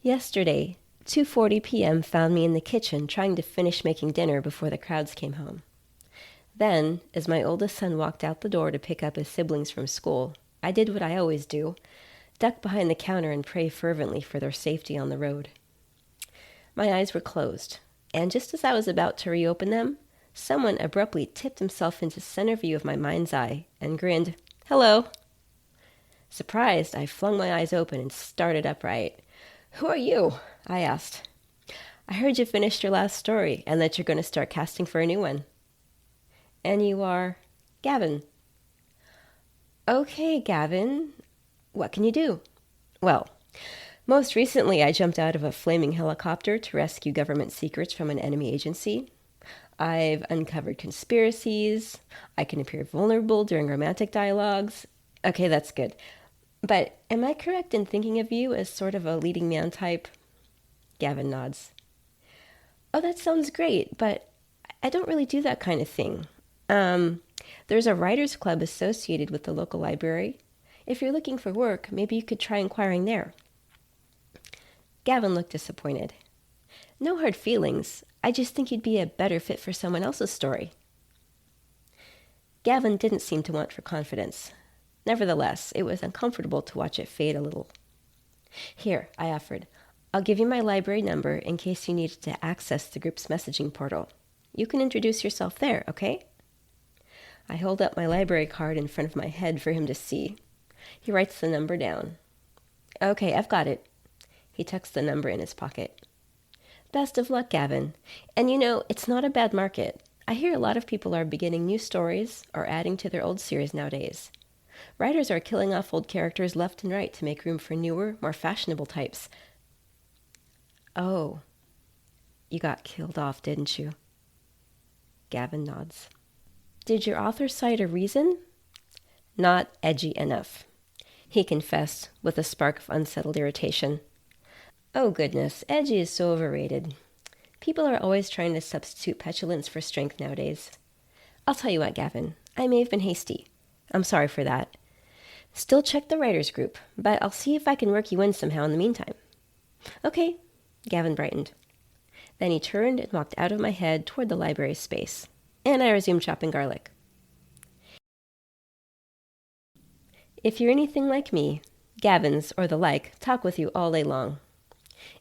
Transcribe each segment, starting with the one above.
Yesterday, 2:40 p.m. found me in the kitchen trying to finish making dinner before the crowds came home. Then, as my oldest son walked out the door to pick up his siblings from school, I did what I always do, duck behind the counter and pray fervently for their safety on the road. My eyes were closed, and just as I was about to reopen them, someone abruptly tipped himself into center view of my mind's eye and grinned, "Hello." Surprised, I flung my eyes open and started upright. "Who are you?" I asked. "I heard you finished your last story and that you're going to start casting for a new one." "And you are?" "Gavin." "Okay, Gavin. What can you do?" "Well, most recently I jumped out of a flaming helicopter to rescue government secrets from an enemy agency. I've uncovered conspiracies. I can appear vulnerable during romantic dialogues. Okay, that's good. But am I correct in thinking of you as sort of a leading man type?" Gavin nods. "Oh, that sounds great, but I don't really do that kind of thing. There's a writers' club associated with the local library. If you're looking for work, maybe you could try inquiring there." Gavin looked disappointed. "No hard feelings. I just think you'd be a better fit for someone else's story." Gavin didn't seem to want for confidence. Nevertheless, it was uncomfortable to watch it fade a little. "Here," I offered. "I'll give you my library number in case you needed to access the group's messaging portal. You can introduce yourself there, okay?" I hold up my library card in front of my head for him to see. He writes the number down. "Okay, I've got it." He tucks the number in his pocket. "Best of luck, Gavin. And it's not a bad market. I hear a lot of people are beginning new stories or adding to their old series nowadays. Writers are killing off old characters left and right to make room for newer, more fashionable types." "Oh, you got killed off, didn't you?" Gavin nods. "Did your author cite a reason?" "Not edgy enough," he confessed with a spark of unsettled irritation. "Oh goodness, edgy is so overrated. People are always trying to substitute petulance for strength nowadays. I'll tell you what, Gavin, I may have been hasty. I'm sorry for that. Still check the writers group, but I'll see if I can work you in somehow in the meantime." "Okay," Gavin brightened. Then he turned and walked out of my head toward the library space, and I resumed chopping garlic. If you're anything like me, Gavins or the like talk with you all day long.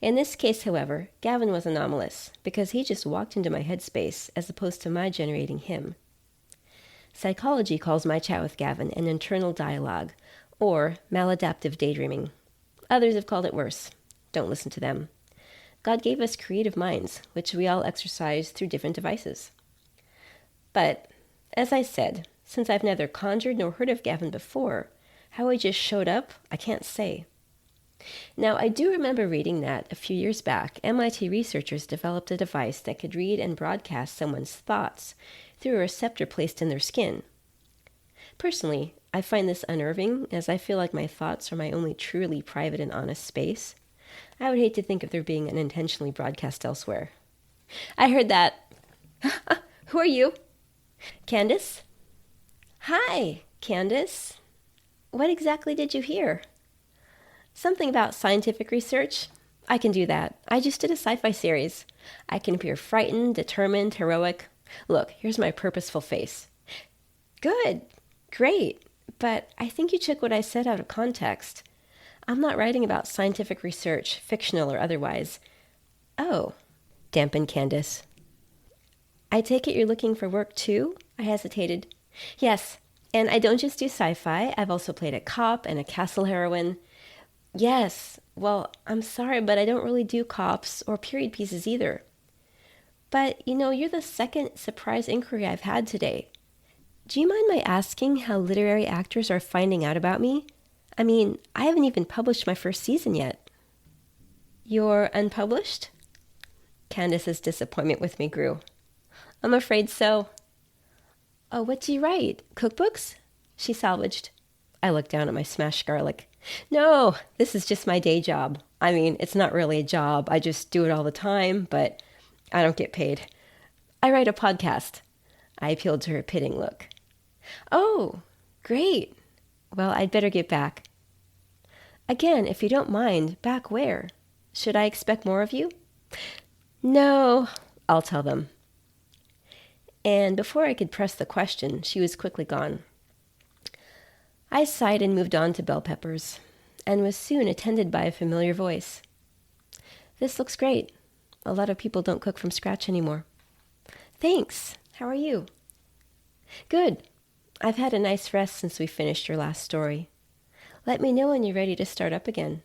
In this case, however, Gavin was anomalous, because he just walked into my headspace as opposed to my generating him. Psychology calls my chat with Gavin an internal dialogue, or maladaptive daydreaming. Others have called it worse. Don't listen to them. God gave us creative minds, which we all exercise through different devices. But, as I said, since I've neither conjured nor heard of Gavin before, how he just showed up, I can't say. Now, I do remember reading that, a few years back, MIT researchers developed a device that could read and broadcast someone's thoughts through a receptor placed in their skin. Personally, I find this unnerving, as I feel like my thoughts are my only truly private and honest space. I would hate to think of there being unintentionally broadcast elsewhere. "I heard that." "Who are you?" "Candace." "Hi, Candace. What exactly did you hear?" "Something about scientific research. I can do that. I just did a sci-fi series. I can appear frightened, determined, heroic. Look, here's my purposeful face." "Good. Great. But I think you took what I said out of context. I'm not writing about scientific research, fictional or otherwise." "Oh," dampened Candace. "I take it you're looking for work too?" I hesitated. "Yes, and I don't just do sci-fi. I've also played a cop and a castle heroine." "Yes, well, I'm sorry, but I don't really do cops or period pieces either." "But, you're the second surprise inquiry I've had today. Do you mind my asking how literary actors are finding out about me? I mean, I haven't even published my first season yet." "You're unpublished?" Candace's disappointment with me grew. "I'm afraid so." "Oh, what do you write? Cookbooks?" She salvaged. I looked down at my smashed garlic. "No, this is just my day job. I mean, it's not really a job. I just do it all the time, but I don't get paid. I write a podcast." I appealed to her pitting look. "Oh, great. Well, I'd better get back." "Again, if you don't mind, back where?" Should I expect more of you? No, I'll tell them. And before I could press the question, she was quickly gone. I sighed and moved on to bell peppers, and was soon attended by a familiar voice. This looks great. A lot of people don't cook from scratch anymore. Thanks. How are you? Good. I've had a nice rest since we finished your last story. Let me know when you're ready to start up again.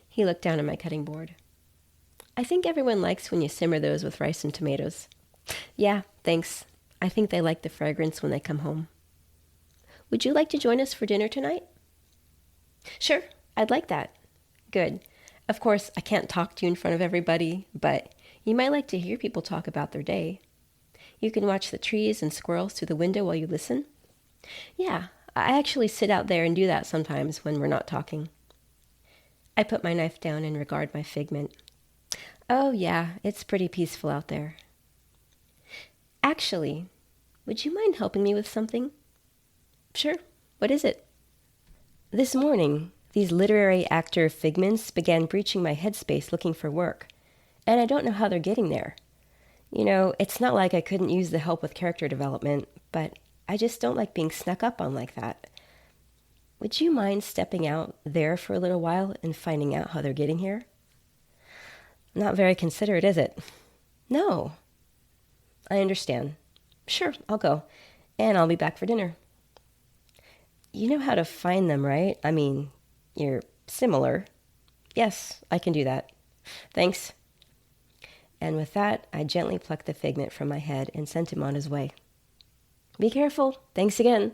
He looked down at my cutting board. I think everyone likes when you simmer those with rice and tomatoes. Yeah, thanks. I think they like the fragrance when they come home. Would you like to join us for dinner tonight? Sure, I'd like that. Good. Of course, I can't talk to you in front of everybody, but you might like to hear people talk about their day. You can watch the trees and squirrels through the window while you listen. Yeah, I actually sit out there and do that sometimes when we're not talking. I put my knife down and regard my figment. Oh yeah, it's pretty peaceful out there. Actually, would you mind helping me with something? Sure. What is it? This morning, these literary actor figments began breaching my headspace looking for work, and I don't know how they're getting there. You know, it's not like I couldn't use the help with character development, but I just don't like being snuck up on like that. Would you mind stepping out there for a little while and finding out how they're getting here? Not very considerate, is it? No. I understand. Sure, I'll go, and I'll be back for dinner. You know how to find them, right? I mean, you're similar. Yes, I can do that. Thanks. And with that, I gently plucked the figment from my head and sent him on his way. Be careful. Thanks again.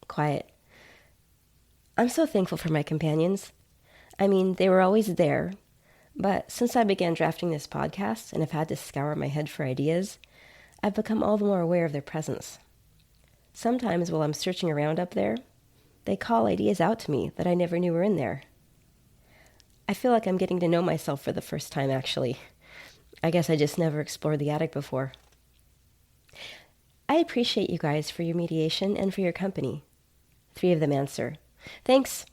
Quiet. I'm so thankful for my companions. I mean, they were always there, but since I began drafting this podcast and have had to scour my head for ideas, I've become all the more aware of their presence. Sometimes while I'm searching around up there, they call ideas out to me that I never knew were in there. I feel like I'm getting to know myself for the first time, actually. I guess I just never explored the attic before. I appreciate you guys for your mediation and for your company. 3 of them answer. Thanks.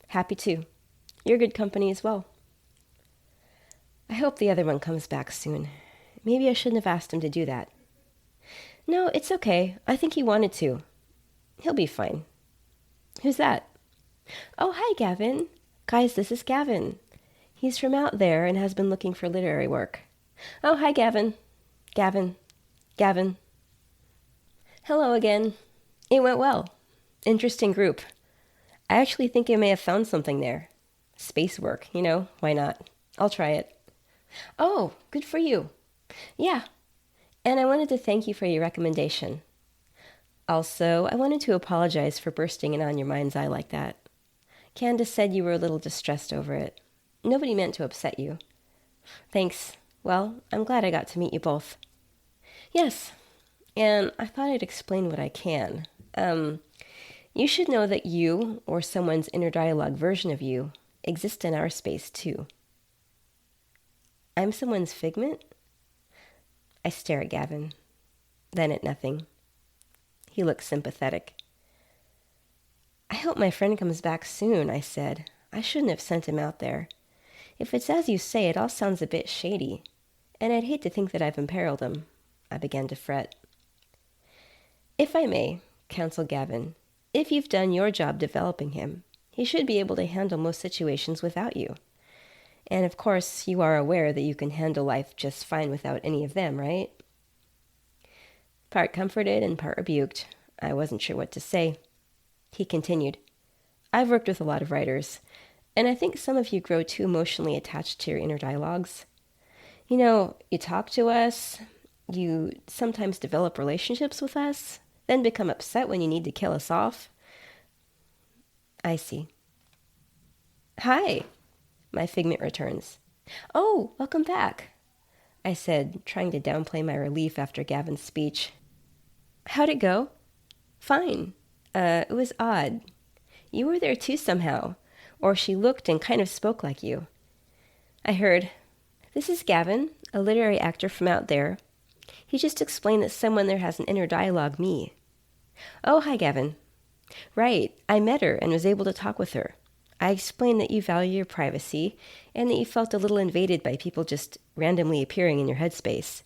Happy to. You're good company as well. I hope the other one comes back soon. Maybe I shouldn't have asked him to do that. No, it's okay. I think he wanted to. He'll be fine. Who's that? Oh, hi, Gavin. Guys, this is Gavin. He's from out there and has been looking for literary work. Oh, hi, Gavin. Gavin. Hello again. It went well. Interesting group. I actually think I may have found something there. Space work, why not? I'll try it. Oh, good for you. Yeah. And I wanted to thank you for your recommendation. Also, I wanted to apologize for bursting in on your mind's eye like that. Candace said you were a little distressed over it. Nobody meant to upset you. Thanks. Well, I'm glad I got to meet you both. Yes, and I thought I'd explain what I can. You should know that you, or someone's inner dialogue version of you, exist in our space too. I'm someone's figment? I stare at Gavin, then at nothing. He looks sympathetic. I hope my friend comes back soon, I said. I shouldn't have sent him out there. If it's as you say, it all sounds a bit shady, and I'd hate to think that I've imperiled him. I began to fret. If I may, counseled Gavin, if you've done your job developing him, he should be able to handle most situations without you. And of course, you are aware that you can handle life just fine without any of them, right? Part comforted and part rebuked, I wasn't sure what to say. He continued, I've worked with a lot of writers, and I think some of you grow too emotionally attached to your inner dialogues. You talk to us, you sometimes develop relationships with us, then become upset when you need to kill us off. I see. Hi, my figment returns. Oh, welcome back, I said, trying to downplay my relief after Gavin's speech. How'd it go? Fine. It was odd. You were there too somehow, or she looked and kind of spoke like you. I heard, this is Gavin, a literary actor from out there. He just explained that someone there has an inner dialogue me. Oh, hi, Gavin. Right, I met her and was able to talk with her. I explained that you value your privacy and that you felt a little invaded by people just randomly appearing in your headspace.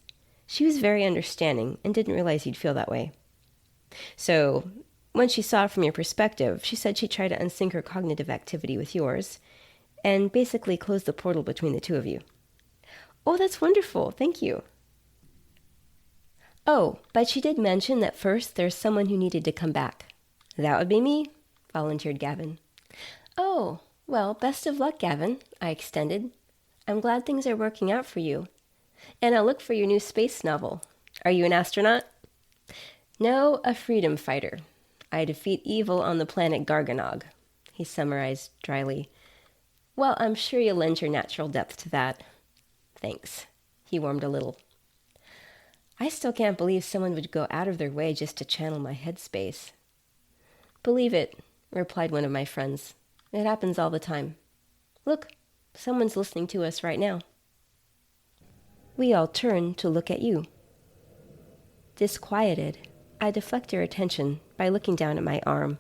She was very understanding and didn't realize you'd feel that way. So, when she saw it from your perspective, she said she'd try to unsync her cognitive activity with yours and basically close the portal between the two of you. Oh, that's wonderful. Thank you. Oh, but she did mention that first there's someone who needed to come back. That would be me, volunteered Gavin. Oh, well, best of luck, Gavin, I extended. I'm glad things are working out for you. And I'll look for your new space novel. Are you an astronaut? No, a freedom fighter. I defeat evil on the planet Garganog, he summarized dryly. Well, I'm sure you'll lend your natural depth to that. Thanks. He warmed a little. I still can't believe someone would go out of their way just to channel my headspace. Believe it, replied one of my friends. It happens all the time. Look, someone's listening to us right now. We all turned to look at you. Disquieted, I deflect your attention by looking down at my arm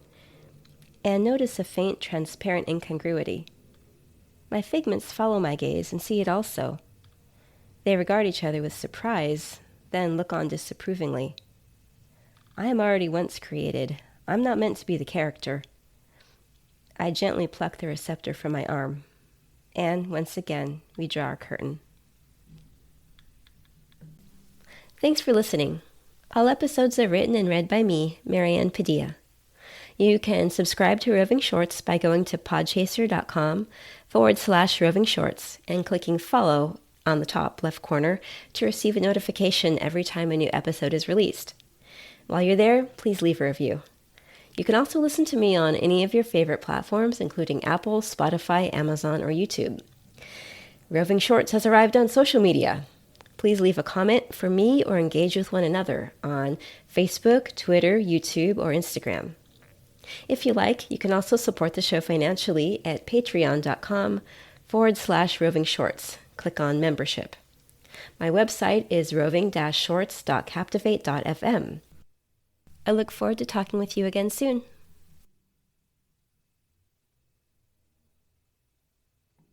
and notice a faint, transparent incongruity. My figments follow my gaze and see it also. They regard each other with surprise, then look on disapprovingly. I am already once created. I'm not meant to be the character. I gently pluck the receptor from my arm, and once again, we draw our curtain. Thanks for listening. All episodes are written and read by me, Marianne Padilla. You can subscribe to Roving-Shorts by going to podchaser.com/Roving-Shorts and clicking follow on the top left corner to receive a notification every time a new episode is released. While you're there, please leave a review. You can also listen to me on any of your favorite platforms, including Apple, Spotify, Amazon, or YouTube. Roving-Shorts has arrived on social media. Please leave a comment for me or engage with one another on Facebook, Twitter, YouTube, or Instagram. If you like, you can also support the show financially at patreon.com/Roving-Shorts. Click on membership. My website is roving-shorts.captivate.fm. I look forward to talking with you again soon.